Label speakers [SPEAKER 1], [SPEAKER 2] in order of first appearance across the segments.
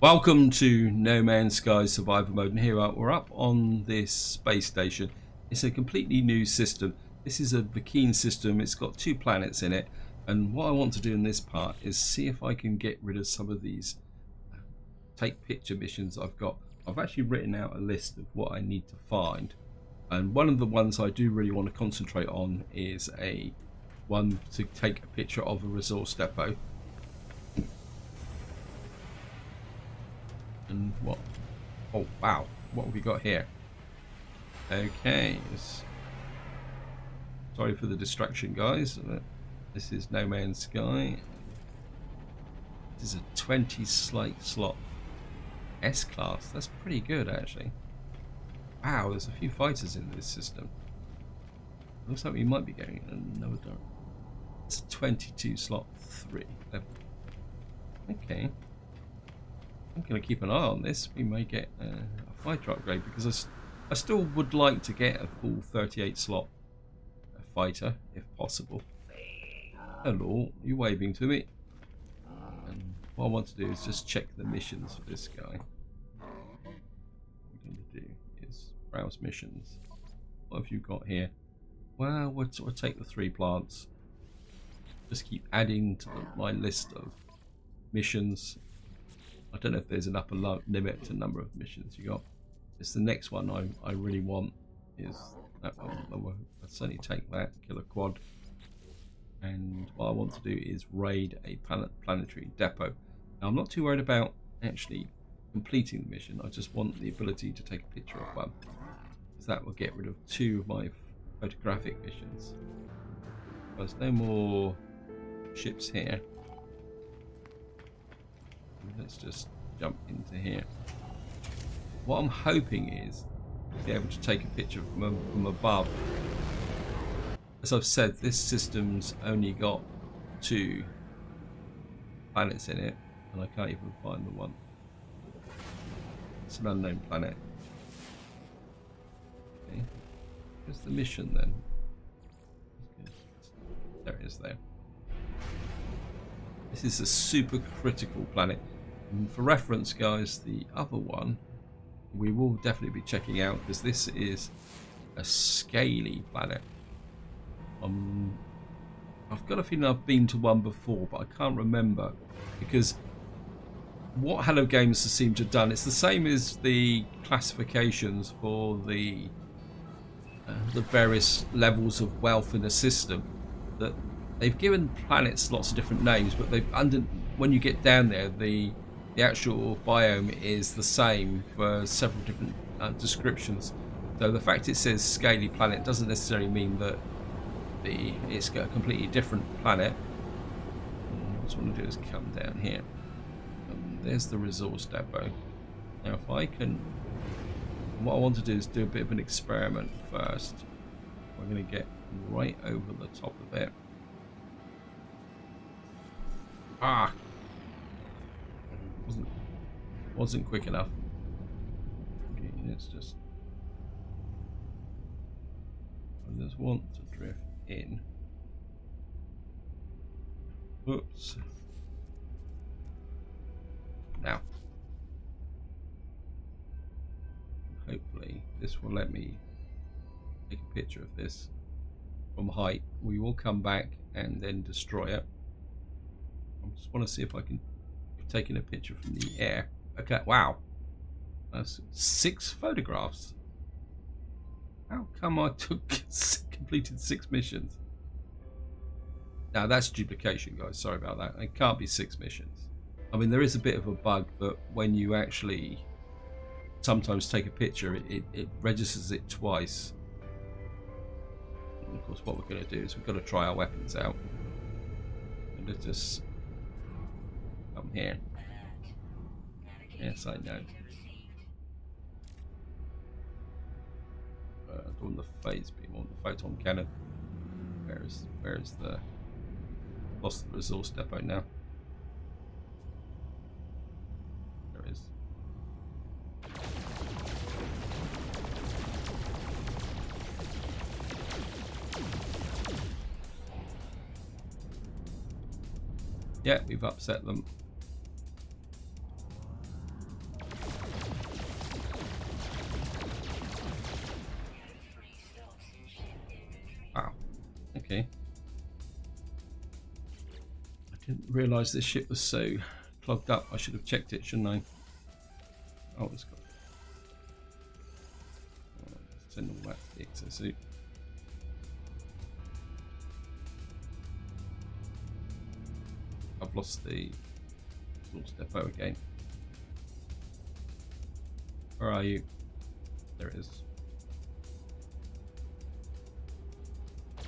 [SPEAKER 1] Welcome to No Man's Sky Survivor Mode, and here we're up on this space station. It's a completely new system. This is a Vulkan system. It's got 2 planets in it, and what I want to do in this part is see if I can get rid of some of these take picture missions I've got. I've actually written out a list of what I need to find, and one of the ones I do really want to concentrate on is one to take a picture of a resource depot. And what? Oh wow! What have we got here? Okay. Sorry for the distraction, guys. This is No Man's Sky. This is a 20 slot S-class. That's pretty good, actually. Wow, there's a few fighters in this system. Looks like we might be going in another direction. It's a 22 slot 3 level. Okay. I'm going to keep an eye on this. We may get a fighter upgrade because I still would like to get a full 38 slot fighter if possible. Hello, you're waving to me. And what I want to do is just check the missions for this guy. What we're going to do is browse missions. What have you got here? Well, we'll take the 3 plants. Just keep adding to my list of missions. I don't know if there's an upper limit to number of missions you got. It's the next one I really want is that one. I'll certainly take that, kill a quad. And what I want to do is raid a planetary depot. Now I'm not too worried about actually completing the mission. I just want the ability to take a picture of one, because that will get rid of 2 of my photographic missions. There's no more ships here. Let's just jump into here. What I'm hoping is to be able to take a picture from above. As I've said, this system's only got 2 planets in it, and I can't even find the one. It's an unknown planet. Okay. Where's the mission then? There it is there. This is a super critical planet. And for reference, guys, the other one we will definitely be checking out because this is a scaly planet. I've got a feeling I've been to one before, but I can't remember because what Hello Games has seemed to have done, it's the same as the classifications for the various levels of wealth in the system, that they've given planets lots of different names, but when you get down there, the actual biome is the same for several different descriptions. So the fact it says scaly planet doesn't necessarily mean that it's got a completely different planet. What I want to do is come down here. There's the resource depot. Now if I can, what I want to do is do a bit of an experiment first. We're going to get right over the top of it. Wasn't quick enough. Okay, let's just want to drift in. Oops. Now, hopefully this will let me take a picture of this from height. We will come back and then destroy it. I just want to see if I can take a picture from the air. Okay, wow. That's 6 photographs. How come I completed 6 missions? Now that's duplication, guys. Sorry about that. It can't be 6 missions. I mean, there is a bit of a bug that when you actually sometimes take a picture, it registers it twice. And of course, what we're going to do is we've got to try our weapons out. And let's just come here. Yes, I know. On the phase beam, on the photon cannon. Where's the lost the resource depot now? There it is. Yeah, we've upset them. Okay. I didn't realise this ship was so clogged up. I should have checked it, shouldn't I? Oh, it's got. Send all that to the exosuit. I've lost the source depot again. Where are you? There it is.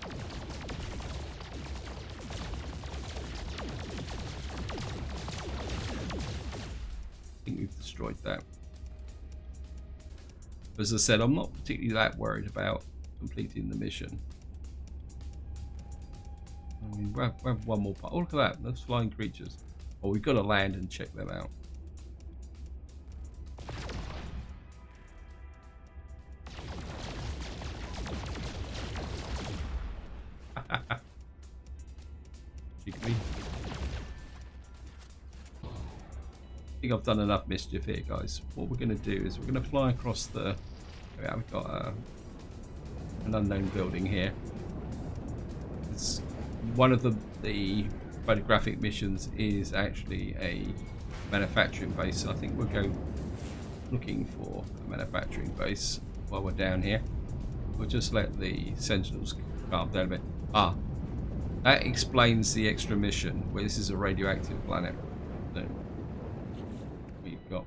[SPEAKER 1] I think we've destroyed that. As I said, I'm not particularly that worried about completing the mission. I mean, we have one more part. Oh, look at that. Those flying creatures. Oh, we've got to land and check them out. I think I've done enough mischief here, guys. What we're going to do is we're going to fly across the. Yeah, we've got an unknown building here. It's one of the photographic missions is actually a manufacturing base. I think we'll go looking for a manufacturing base while we're down here. We'll just let the sentinels calm down a bit. Ah, that explains the extra mission where this is a radioactive planet. So we've got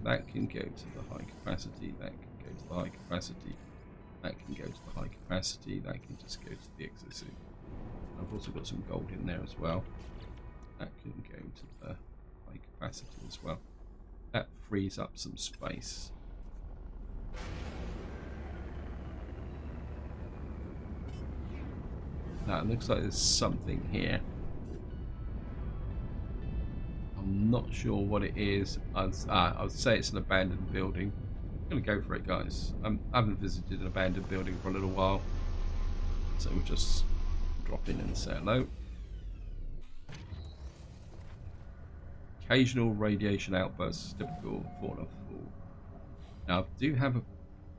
[SPEAKER 1] that can go to the high capacity, that can go to the high capacity, that can go to the high capacity, that can just go to the exosuit. I've also got some gold in there as well. That can go to the high capacity as well. That frees up some space. Now it looks like there's something here. I'm not sure what it is. I'd say it's an abandoned building. I'm going to go for it, guys. I haven't visited an abandoned building for a little while. So we'll just drop in and say hello. Occasional radiation outbursts, typical fauna fall. Now I do have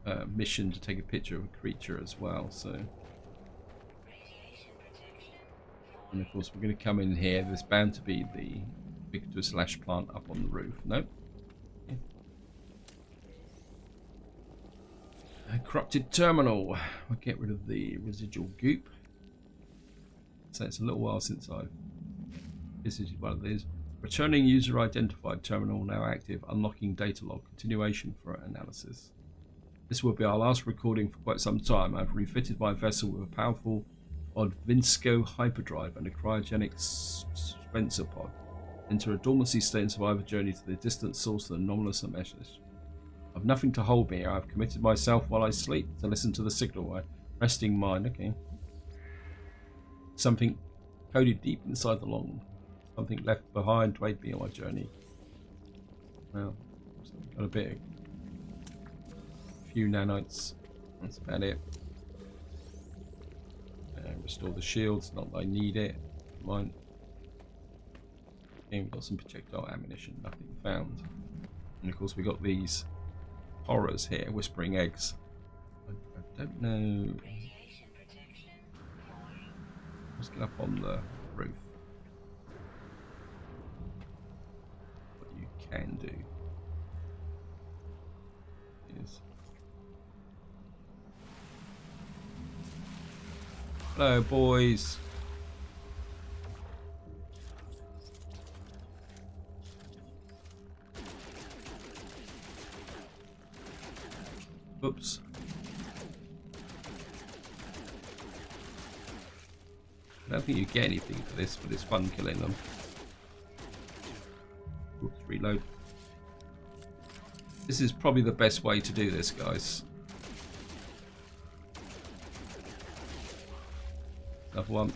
[SPEAKER 1] a mission to take a picture of a creature as well, so. And of course we're going to come in here. There's bound to be the Victor slash plant up on the roof. Nope. Okay. A corrupted terminal. We'll get rid of the residual goop. So it's a little while since I've visited one of these. Returning user identified terminal now active. Unlocking data log. Continuation for analysis. This will be our last recording for quite some time. I've refitted my vessel with a powerful Odvinsko hyperdrive and a cryogenic dispenser pod. Enter a dormancy state and survive a journey to the distant source of anomalous message. I've nothing to hold me here. I've committed myself while I sleep to listen to the signal. My resting mind. Okay. Something coded deep inside the log. Something left behind to aid me on my journey. Well, so got a few nanites. That's about it. Restore the shields, not that I need it. Mine. Okay, we've got some projectile ammunition, nothing found. And of course we got these horrors here, whispering eggs. I don't know. Let's get up on the roof. What you can do is. Hello, boys. Oops. I don't think you get anything for this, but it's fun killing them. Oops, reload. This is probably the best way to do this, guys. Another one.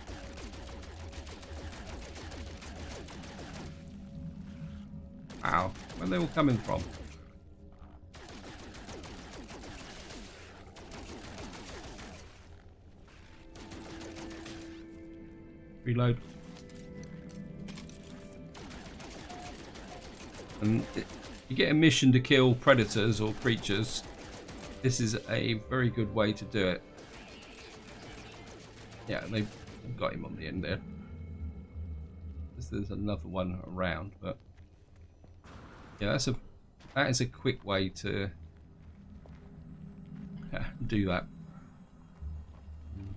[SPEAKER 1] Wow, where are they all coming from? Reload. And you get a mission to kill predators or creatures. This is a very good way to do it. Yeah, they've got him on the end there. There's another one around, but yeah, that is a quick way to do that.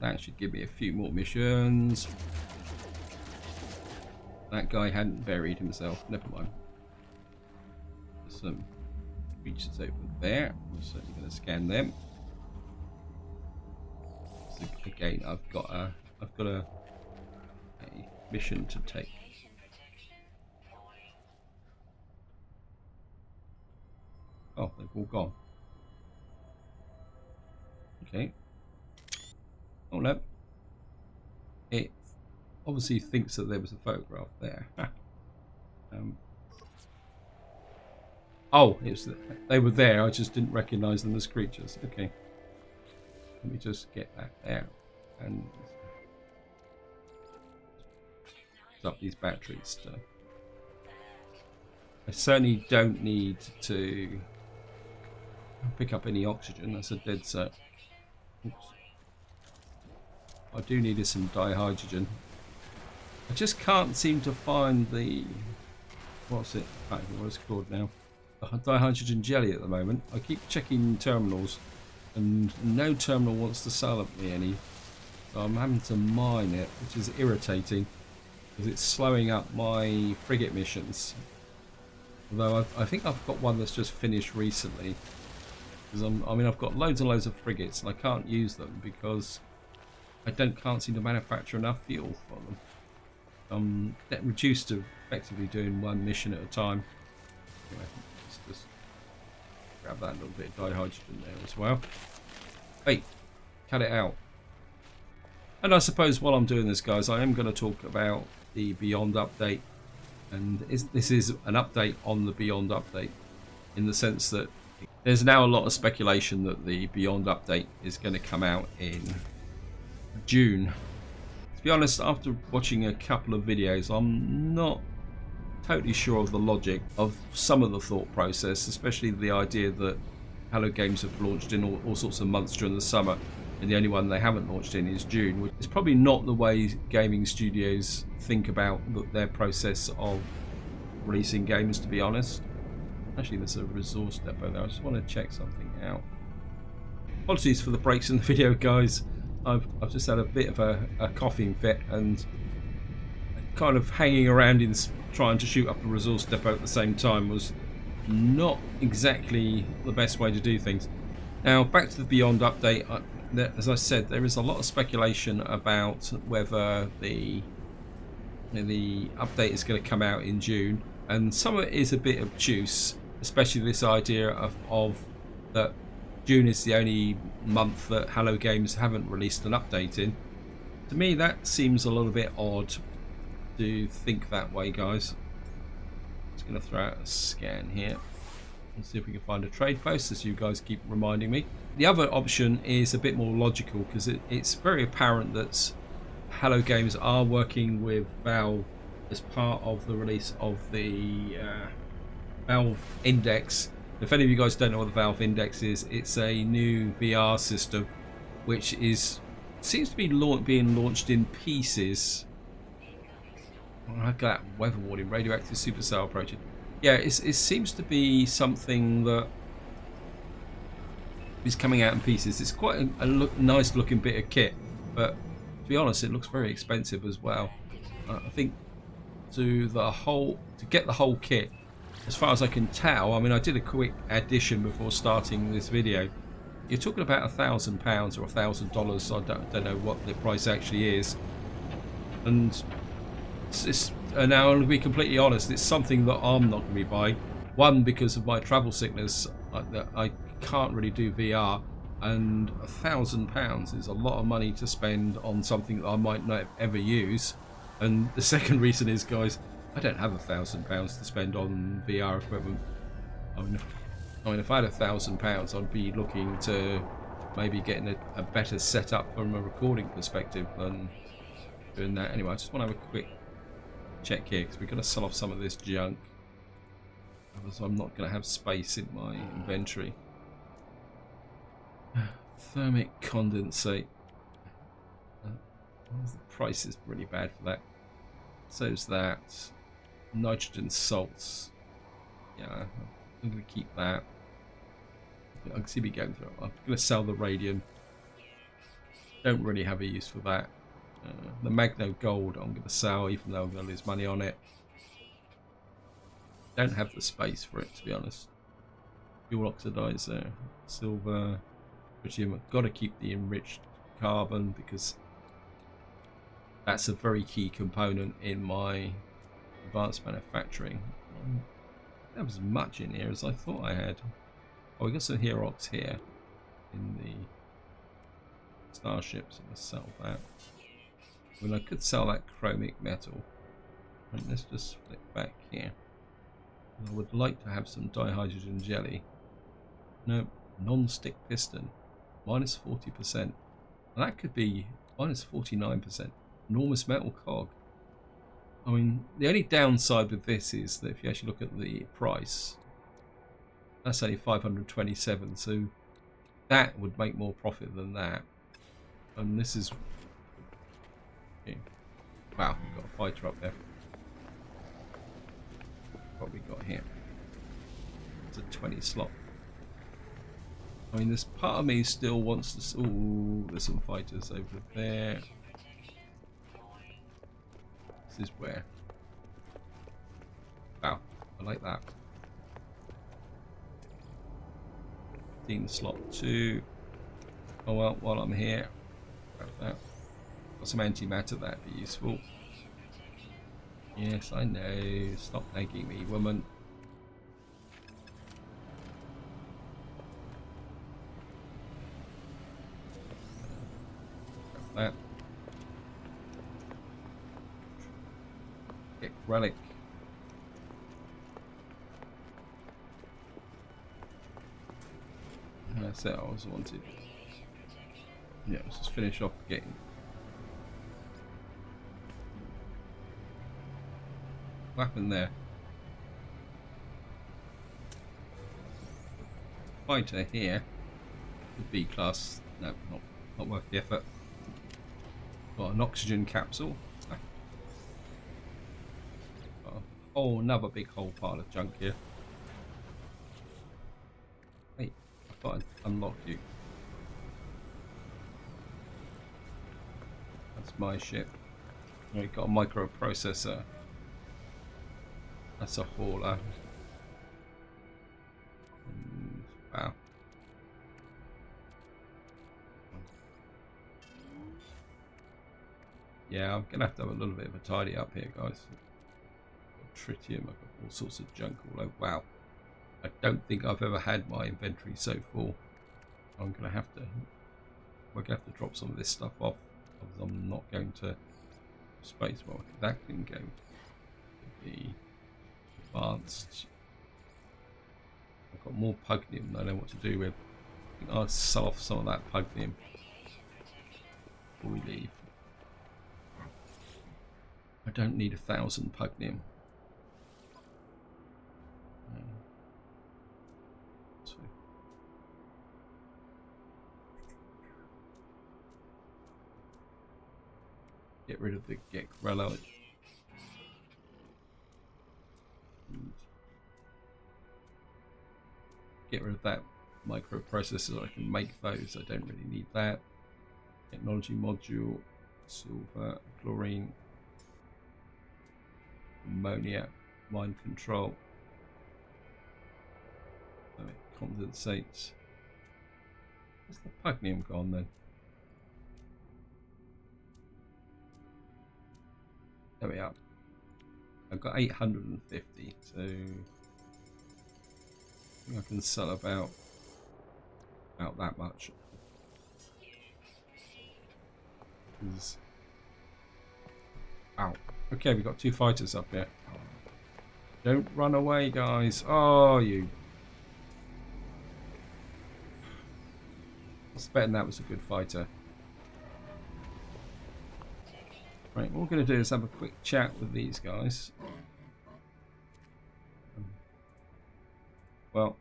[SPEAKER 1] That should give me a few more missions. That guy hadn't buried himself. Never mind. There's some creatures over there. I'm certainly going to scan them. So again, I've got a mission to take. Oh, they've all gone. Okay. Oh no. It obviously thinks that there was a photograph there. Oh, they were there. I just didn't recognise them as creatures. Okay. Let me just get that out and up these batteries. So I certainly don't need to pick up any oxygen. That's a dead set. Oops. I do need some dihydrogen. I just can't seem to find the what's it? I don't know what it's called now. The dihydrogen jelly at the moment. I keep checking terminals, and no terminal wants to sell me any. So I'm having to mine it, which is irritating because it's slowing up my frigate missions. Although I think I've got one that's just finished recently. Because I've got loads and loads of frigates, and I can't use them because I can't seem to manufacture enough fuel for them. I'm reduced to effectively doing one mission at a time. Anyway, let's just grab that little bit of dihydrogen there as well. Hey, cut it out. And I suppose while I'm doing this, guys, I am going to talk about the Beyond update. And this is an update on the Beyond update, in the sense that there's now a lot of speculation that the Beyond update is going to come out in June. To be honest, after watching a couple of videos, I'm not totally sure of the logic of some of the thought process, especially the idea that Hello Games have launched in all sorts of months during the summer, and the only one they haven't launched in is June, which is probably not the way gaming studios think about their process of releasing games, to be honest. Actually, there's a resource depot there. I just want to check something out. Apologies for the breaks in the video, guys. I've just had a bit of a coughing fit, and kind of hanging around in trying to shoot up a resource depot at the same time was not exactly the best way to do things. Now, back to the Beyond update. As I said, there is a lot of speculation about whether the update is going to come out in June, and some of it is a bit obtuse, especially this idea of that June is the only month that Hello Games haven't released an update in. To me, that seems a little bit odd to think that way, guys. Just going to throw out a scan here and see if we can find a trade post, as you guys keep reminding me. The other option is a bit more logical, because it's very apparent that Hello Games are working with Valve as part of the release of the Valve Index. If any of you guys don't know what the Valve Index is, it's a new VR system which seems to be being launched in pieces. I got that weather warning, radioactive supercell approaching. Yeah, it seems to be something that is coming out in pieces. It's quite a nice looking bit of kit, but to be honest, it looks very expensive as well. I think to get the whole kit, as far as I can tell, I mean, I did a quick addition before starting this video. You're talking about £1,000 or $1,000. I don't know what the price actually is. And now, I'll be completely honest, it's something that I'm not going to be buying. One, because of my travel sickness, I can't really do VR, and £1,000 is a lot of money to spend on something that I might not ever use. And the second reason is, guys, I don't have £1,000 to spend on VR equipment. I mean, if I had £1,000, I'd be looking to maybe getting a better setup from a recording perspective than doing that. Anyway, I just want to have a quick check here, because we're going to sell off some of this junk, otherwise I'm not going to have space in my inventory. Thermic condensate. The price is really bad for that. So's that. Nitrogen salts. Yeah, I'm going to keep that. I can see me going through it. I'm going to sell the radium. Don't really have a use for that. The Magno Gold I'm going to sell, even though I'm going to lose money on it. Don't have the space for it, to be honest. Fuel oxidizer, silver, tritium. I've got to keep the enriched carbon because that's a very key component in my advanced manufacturing. There was as much in here as I thought I had. Oh, we got some Herox here in the starships. I'm going to sell that. Well, I could sell that chromic metal. Right, let's just flip back here. I would like to have some dihydrogen jelly. No, non-stick piston. Minus 40%. And that could be minus 49%. Enormous metal cog. I mean, the only downside with this is that if you actually look at the price, that's only 527. So that would make more profit than that. And this is... Okay. Wow, we've got a fighter up there. What we got here? It's a 20 slot. I mean, this part of me still wants to... Ooh, there's some fighters over there. This is where... Wow, I like that. 15 slot 2. Oh well, while I'm here, grab that. Got some antimatter, that'd be useful. Yes, I know. Stop nagging me, woman. Grab that. Get relic. That's it, I always wanted. Yeah, let's just finish off getting. What happened there? Fighter here. The B class. No, not worth the effort. Got an oxygen capsule. Oh, another big whole pile of junk here. Wait, I thought I'd unlocked you. That's my ship. We've got a microprocessor. That's a hauler. Wow. Yeah, I'm gonna have to have a little bit of a tidy up here, guys. Tritium, I've got all sorts of junk all over. Wow. I don't think I've ever had my inventory so full. We're gonna have to drop some of this stuff off, because I'm not going to space. Well, that can go to the advanced. I've got more pugnium that I know what to do with. I think I'll sell off some of that pugnium before we leave. I don't need 1,000 pugnium. So. Get rid of the Gekrello. Get rid of that microprocessor. I can make those. I don't really need that. Technology module, silver, chlorine, ammonia, mind control. So it condensates. Where's the pugnium gone then? There we are. I've got 850, so I think I can sell about that much. Wow. Okay, we've got 2 fighters up here. Don't run away, guys. Oh, you. I was betting that was a good fighter. Right, what we're going to do is have a quick chat with these guys. Well,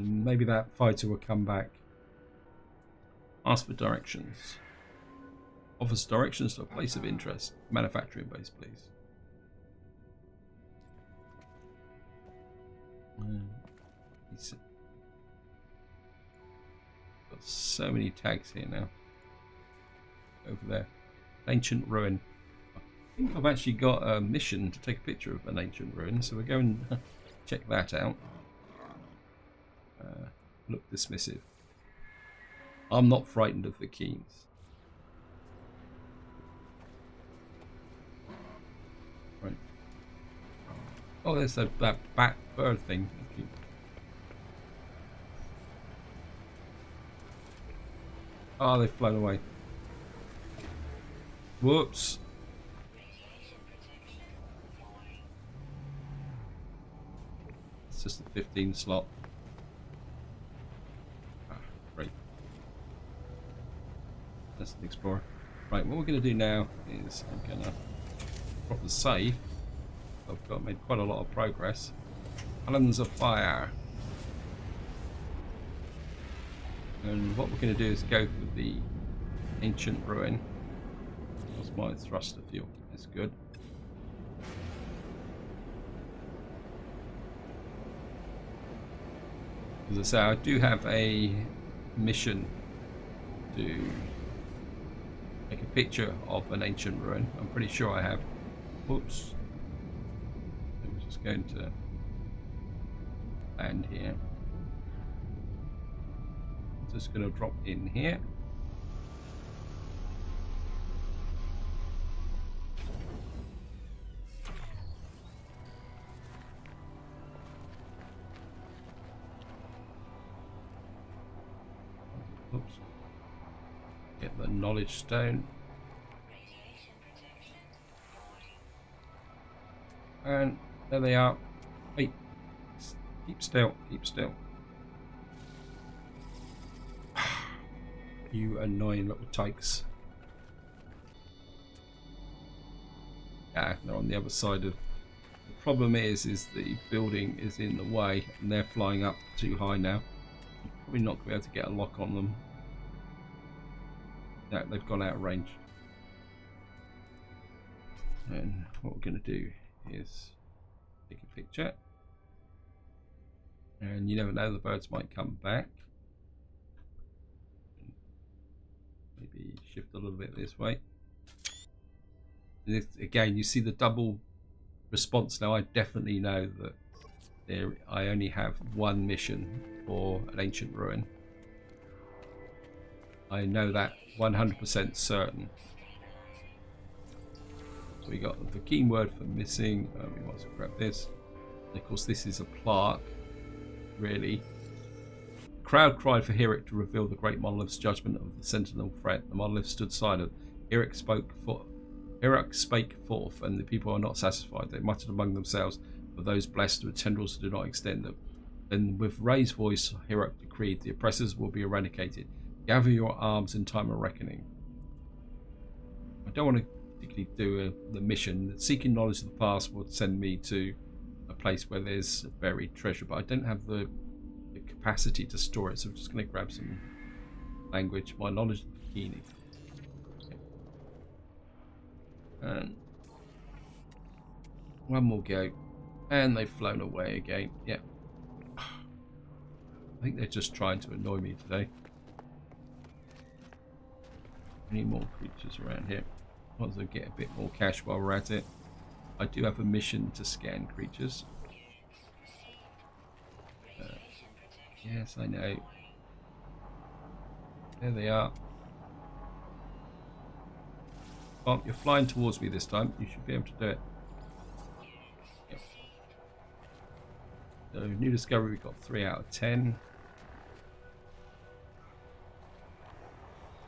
[SPEAKER 1] And maybe that fighter will come back. Ask for directions. Offers directions to a place of interest. Manufacturing base, please. Got so many tags here now. Over there. Ancient ruin. I think I've actually got a mission to take a picture of an ancient ruin, so we're going to check that out. Look dismissive. I'm not frightened of the Keens. Right. Oh, there's that bat bird thing. Oh, they've flown away. Whoops. It's just a 15 slot. Ah, great. That's an explorer. Right, what we're going to do now is I'm going to drop the save. I've made quite a lot of progress. Islands of Fire. And what we're going to do is go for the ancient ruin. That's my thruster fuel. That's good. As I say, I do have a mission to take a picture of an ancient ruin. I'm pretty sure I have. Oops. I'm just going to land here. Just going to drop in here. Oops. Get the knowledge stone. And there they are. Wait. Keep still. Keep still. You annoying little tykes. Yeah, they're on the other side of... The problem is the building is in the way and they're flying up too high now. Probably not going to be able to get a lock on them. No, they've gone out of range. And what we're going to do is take a picture. And you never know, the birds might come back. Maybe shift a little bit this way. This, again, you see the double response now. I definitely know that I only have one mission for an ancient ruin. I know that 100% certain. So we got the key word for missing. We might as well grab this. And of course, this is a plaque, really. The crowd cried for Herrick to reveal the great monolith's judgment of the sentinel threat. The monolith stood silent. Herrick spake forth, and the people are not satisfied. They muttered among themselves, for those blessed with tendrils do not extend them. Then with raised voice, Herrick decreed, the oppressors will be eradicated. Gather your arms in time of reckoning. I don't want to particularly do the mission. Seeking knowledge of the past would send me to a place where there's buried treasure, but I don't have the capacity to store it, so I'm just going to grab some language. My knowledge of the bikini. Okay. And one more go, and they've flown away again. Yeah, I think they're just trying to annoy me today. Any more creatures around here? Might as well get a bit more cash while we're at it. I do have a mission to scan creatures. Yes, I know. There they are. Well, you're flying towards me this time. You should be able to do it. Yep. So, new discovery, we've got 3 out of 10.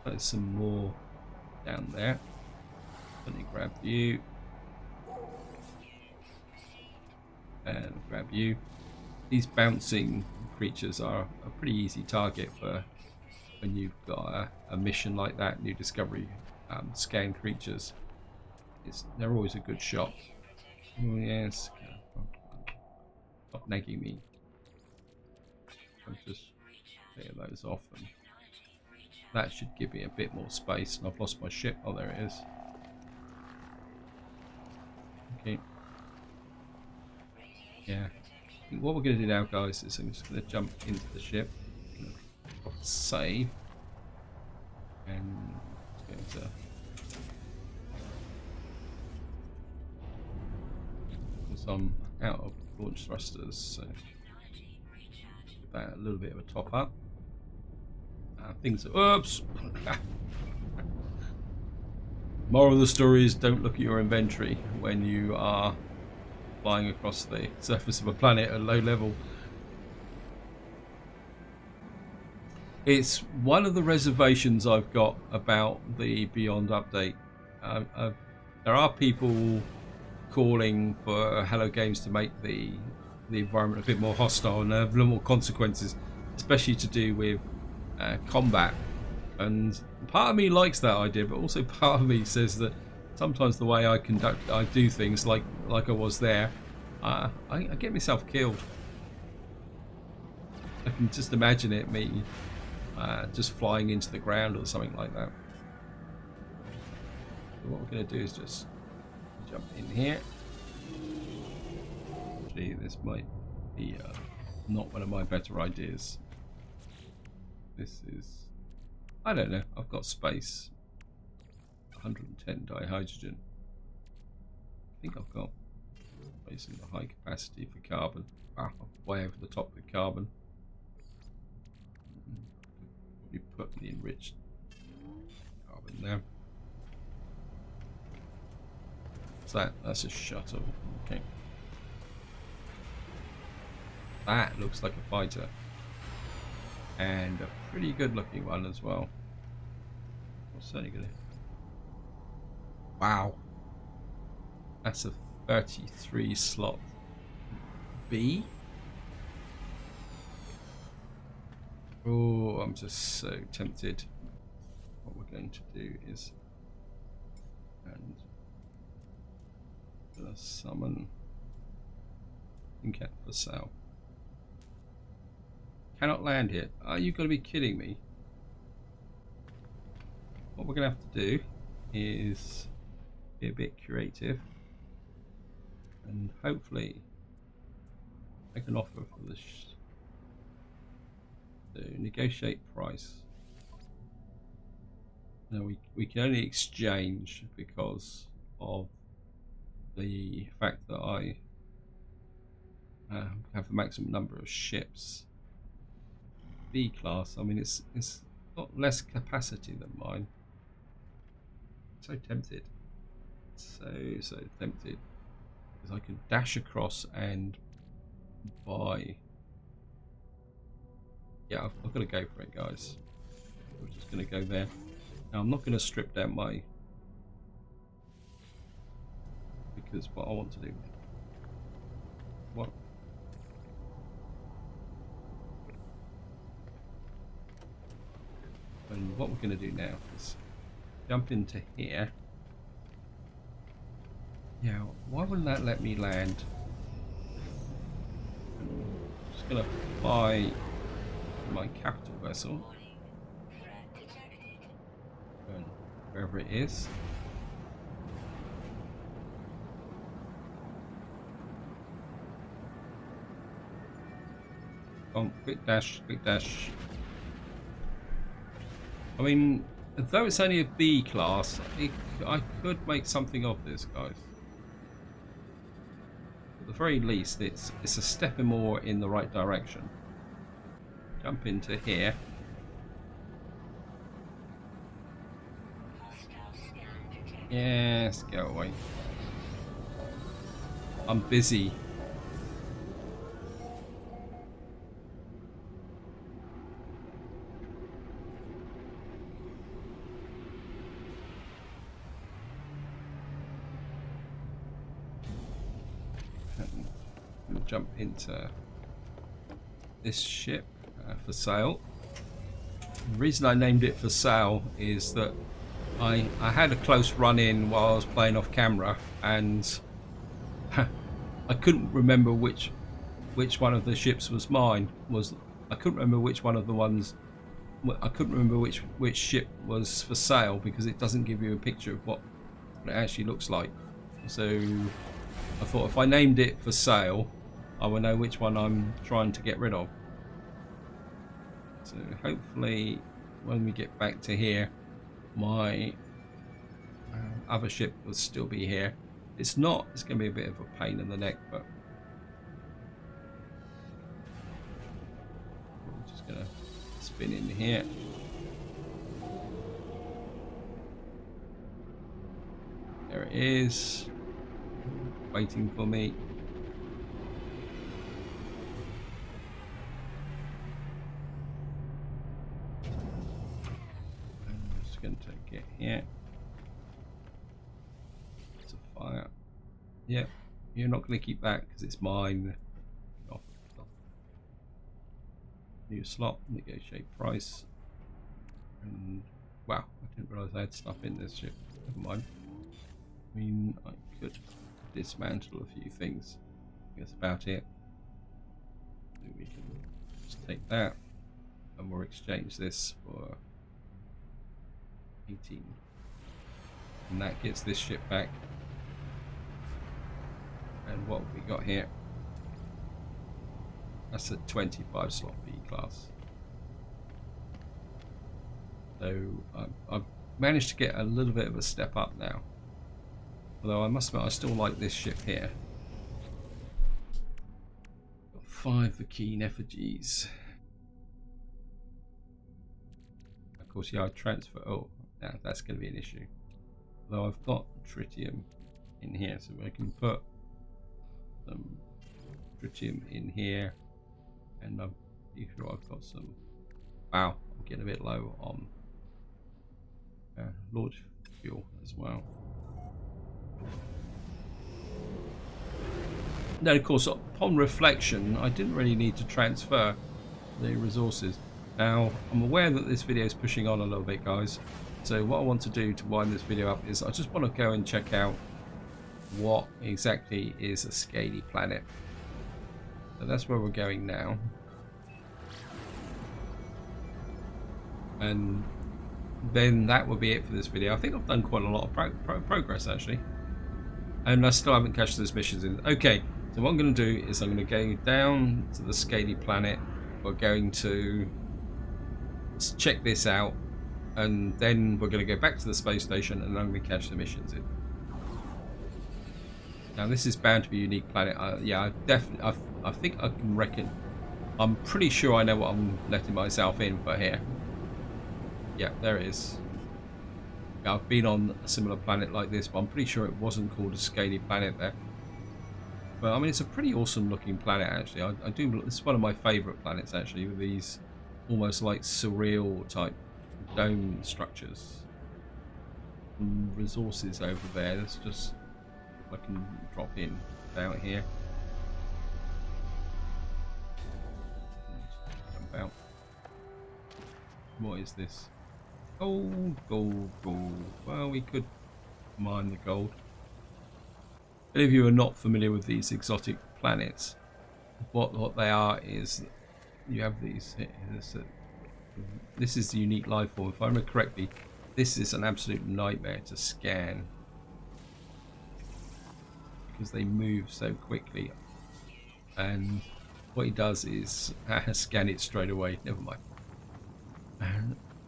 [SPEAKER 1] There's some more down there. Let me grab you. And grab you. These bouncing creatures are a pretty easy target for when you've got a mission like that. New discovery, scan creatures. They're always a good shot. Oh yes. Stop nagging me. I'll just clear those off, and that should give me a bit more space. And I've lost my ship. Oh, there it is. Okay. Yeah. I think what we're going to do now, guys, is I'm just going to jump into the ship, save, and going to because I'm out of launch thrusters, so about a little bit of a top up. Things are, oops. Moral of the story is don't look at your inventory when you are flying across the surface of a planet at low level. It's one of the reservations I've got about the Beyond update. There are people calling for Hello Games to make the environment a bit more hostile and have a little more consequences, especially to do with combat. And part of me likes that idea, but also part of me says that sometimes the way I do things, like I was there, I get myself killed. I can just imagine it, me just flying into the ground or something like that. So what we're going to do is just jump in here. Actually, this might be not one of my better ideas. This is, I don't know, I've got space. 110 dihydrogen. I think I've got space in the high capacity for carbon. I'm way over the top with carbon. We put the enriched carbon there. So that's a shuttle. Okay. That looks like a fighter. And a pretty good looking one as well. I'm certainly gonna. Wow. That's a 33 slot B. Oh, I'm just so tempted. What we're going to do is summon Vulkan for sale. Cannot land here. Are you going to be kidding me? What we're going to have to do is be a bit creative and hopefully make an offer for this. So negotiate price. No, we can only exchange because of the fact that I have the maximum number of ships. B class, I mean it's got less capacity than mine. So tempted. So tempted. Because I could dash across and buy. Yeah, I've got to go for it, guys. We're just going to go there. Now I'm not going to strip down my, because what I want to do, what and what we're going to do now is jump into here. Yeah, why wouldn't that let me land? I'm just going to fly my capital vessel, and wherever it is. Oh, quick dash, quick dash. I mean, though it's only a B class, I could make something of this, guys. At the very least, it's a step more in the right direction. Jump into here. Yes, go away. I'm busy. We'll jump into this ship for sale. The reason I named it for sale is that I had a close run-in while I was playing off camera, and I couldn't remember which one of the ships was mine. I couldn't remember which one of the ones. I couldn't remember which ship was for sale because it doesn't give you a picture of what it actually looks like. So I thought if I named it for sale, I will know which one I'm trying to get rid of. So hopefully when we get back to here, my other ship will still be here. It's not, it's going to be a bit of a pain in the neck, but we're just going to spin in here. There it is, waiting for me. I'm just going to get here. It's a fire. Yeah, you're not going to keep that because it's mine. Off. New slot, negotiate price. And wow, I didn't realise I had stuff in this ship. Never mind. I mean, I could dismantle a few things. That's about it. So we can just take that and we'll exchange this for 18. And that gets this ship back. And what have we got here? That's a 25 slot B class. So I've managed to get a little bit of a step up now. Although I must admit, I still like this ship here. Got 5 Vulkan effigies. Of course, yeah, I transfer. Oh, yeah, that's going to be an issue. Although I've got tritium in here, so I can put some tritium in here, and I'm pretty sure I've got some. Wow, I'm getting a bit low on launch fuel as well. Now, of course, upon reflection, I didn't really need to transfer the resources. Now, I'm aware that this video is pushing on a little bit, guys. So what I want to do to wind this video up is I just want to go and check out what exactly is a scaly planet. So that's where we're going now. And then that will be it for this video. I think I've done quite a lot of progress, actually. And I still haven't cashed those missions in. Okay, so what I'm going to do is I'm going to go down to the scaly planet. We're going to check this out. And then we're going to go back to the space station and I'm going to cash the missions in. Now this is bound to be a unique planet. Yeah, I think I can reckon. I'm pretty sure I know what I'm letting myself in for here. Yeah, there it is. Now, I've been on a similar planet like this, but I'm pretty sure it wasn't called a scaly planet there. But I mean, it's a pretty awesome looking planet actually. I do. It's one of my favourite planets actually, with these almost like surreal type dome structures. And resources over there. Let's just. I can drop in out here. Jump out. What is this? Gold, gold, gold. Well, we could mine the gold. If any of you are not familiar with these exotic planets, what they are is you have these. This is the unique life form. If I remember correctly, this is an absolute nightmare to scan. Because they move so quickly, and what he does is scan it straight away. Never mind. I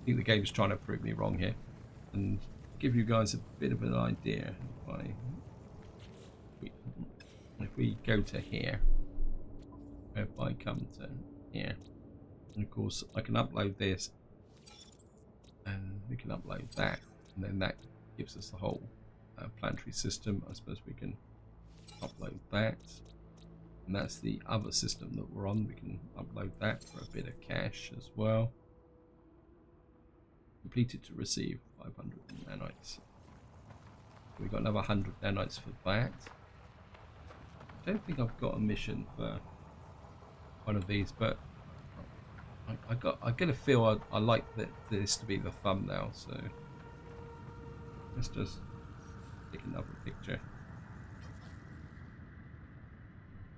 [SPEAKER 1] think the game's trying to prove me wrong here and give you guys a bit of an idea. If we go to here, if I come to here, and of course I can upload this and we can upload that, and then that gives us the whole planetary system. I suppose we can upload that, and that's the other system that we're on. We can upload that for a bit of cash as well. Completed to receive 500 nanites. We've got another 100 nanites for that. I don't think I've got a mission for one of these, but I get a feel I like this to be the thumbnail, so let's just take another picture.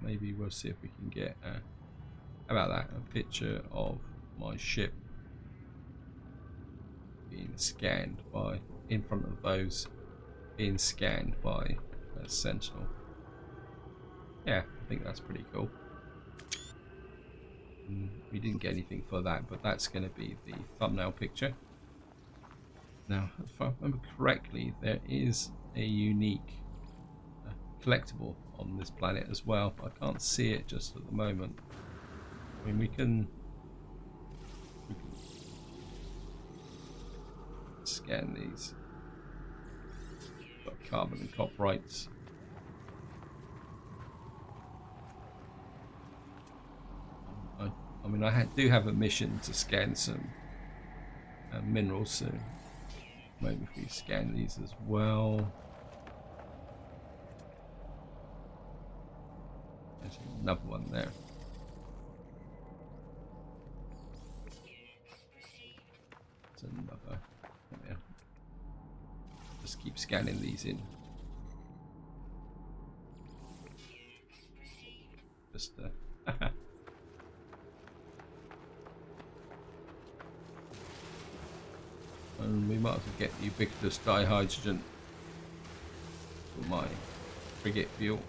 [SPEAKER 1] Maybe we'll see if we can get How about that? A picture of my ship being scanned by, in front of those, being scanned by a sentinel. Yeah, I think that's pretty cool. We didn't get anything for that, but that's going to be the thumbnail picture. Now, if I remember correctly, there is a unique collectible on this planet as well. I can't see it just at the moment. I mean, we can scan these. Got carbon and copyrights. I mean, I do have a mission to scan some minerals, so maybe if we scan these as well. There's another one there. There's another. Yeah. Just keep scanning these in. Just and we might as well get ubiquitous dihydrogen for my frigate fuel.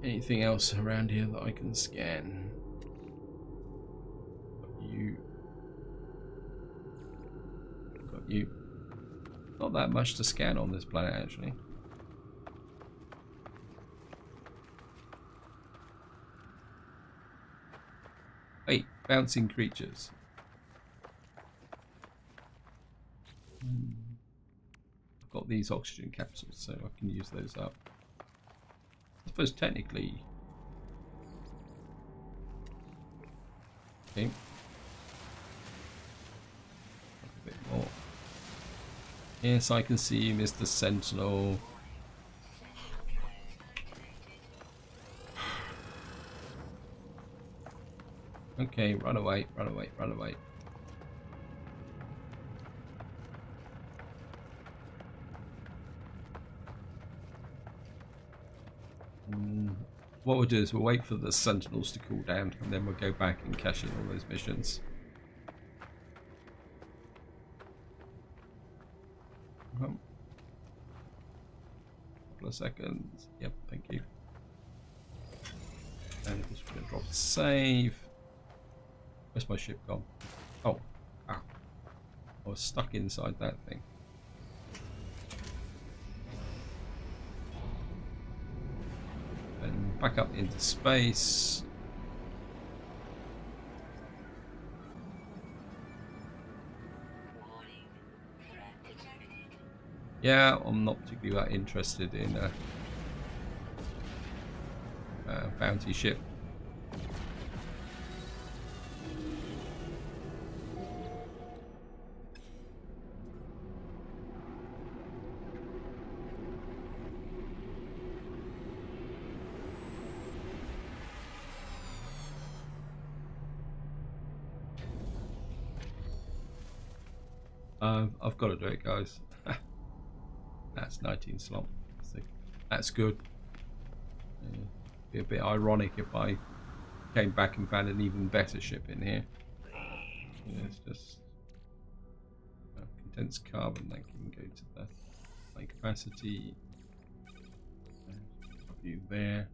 [SPEAKER 1] Anything else around here that I can scan? Got you. Not that much to scan on this planet, actually. Wait, bouncing creatures. I've got these oxygen capsules, so I can use those up. I suppose technically. Okay. A bit more. Yes, I can see you, Mr. Sentinel. Okay, run away, run away, run away. What we'll do is we'll wait for the sentinels to cool down, and then we'll go back and cash in all those missions. Couple of seconds. Yep, thank you. And just going to drop the save. Where's my ship gone? Oh, ah. I was stuck inside that thing. And back up into space. Yeah, I'm not particularly that interested in a bounty ship. I've got to do it, guys. That's 19 slump. That's good. Be a bit ironic if I came back and found an even better ship in here. Yeah, it's just condensed carbon that can go to the high capacity. View there.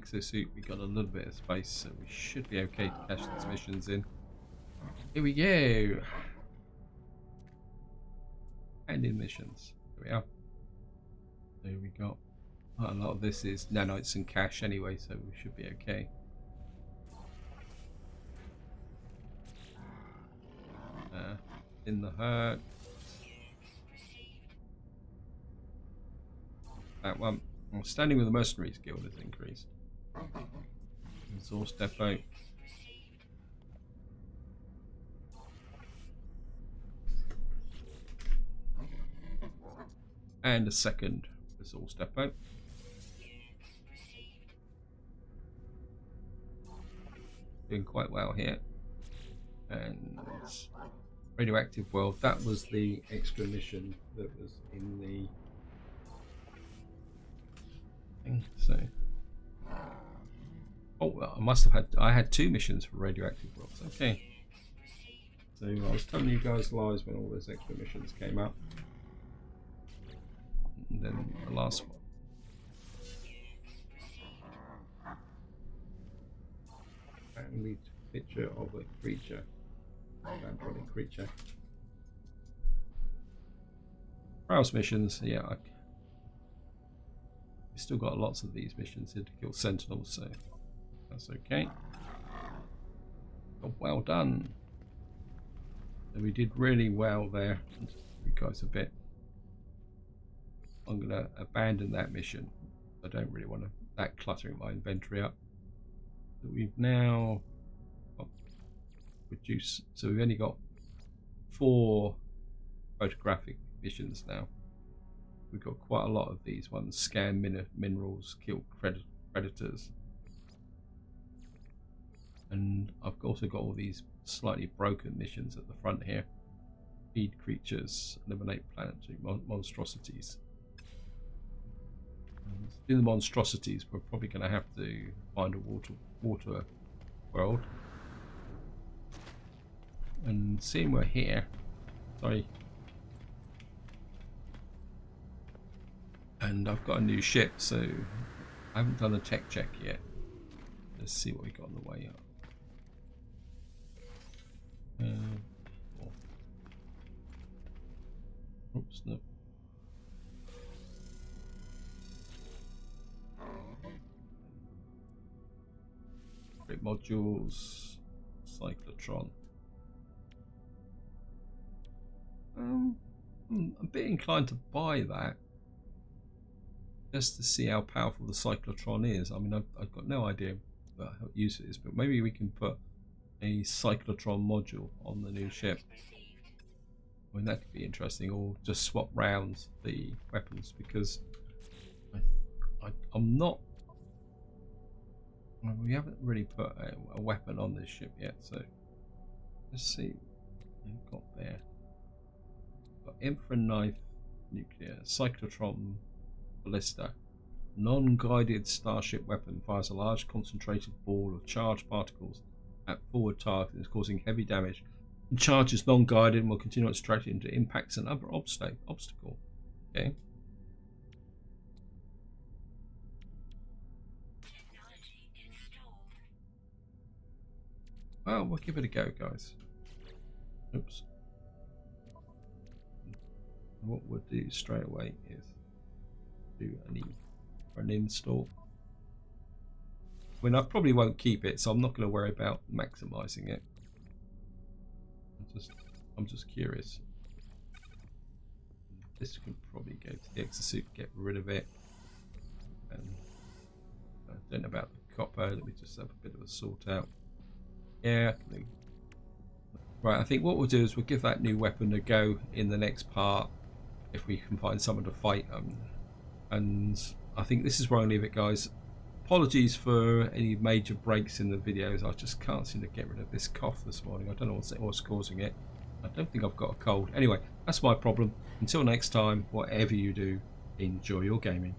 [SPEAKER 1] Exosuit, we got a little bit of space, so we should be okay to cash these missions in. Here we go. And in missions. There we are. There we go. A lot of this is nanites and cash anyway, so we should be okay. In the hurt. That one. Well, standing with the Mercenaries Guild has increased. Resource depot. And a second resource depot. Doing quite well here. And radioactive world. That was the extra mission that was in the So, oh, I had 2 missions for radioactive rocks. Okay. So I was telling you guys lies when all those extra missions came up. And then the last one. And we took a picture of a creature. Vampiric creature. Browse missions, yeah. We still got lots of these missions here to kill sentinels, so that's okay. Oh, well done. So we did really well there. You guys a bit. I'm gonna abandon that mission. I don't really want to that cluttering my inventory up. So we've now reduced. So we've only got 4 photographic missions now. We've got quite a lot of these ones. Scan minerals, kill predators. And I've also got all these slightly broken missions at the front here. Feed creatures, eliminate planetary monstrosities. And to do the monstrosities, we're probably going to have to find a water world. And seeing we're here, sorry. And I've got a new ship, so I haven't done a tech check yet. Let's see what we got on the way up. Oops, no. Great modules, cyclotron. I'm a bit inclined to buy that. Just to see how powerful the cyclotron is. I mean, I've got no idea how useful it is, but maybe we can put a cyclotron module on the new ship. I mean, that could be interesting, or just swap round the weapons, because I'm not. Well, we haven't really put a weapon on this ship yet, so let's see what we've got there. Got infra knife, nuclear, cyclotron. Ballista. Non-guided starship weapon fires a large concentrated ball of charged particles at forward target and is causing heavy damage. The charge is non-guided and will continue its trajectory into impacts and other obstacle. Okay. Well, we'll give it a go, guys. Oops. What we'll do straight away is do an install. I mean, I probably won't keep it, so I'm not going to worry about maximizing it. I'm just curious. This can probably go to the exosuit, get rid of it. And I don't know about the copper. Let me just have a bit of a sort out. Yeah. Right. I think what we'll do is we'll give that new weapon a go in the next part if we can find someone to fight them. And I think this is where I'll leave it, guys. Apologies for any major breaks in the videos. I just can't seem to get rid of this cough this morning. I don't know what's causing it. I don't think I've got a cold. Anyway, that's my problem. Until next time, whatever you do, enjoy your gaming.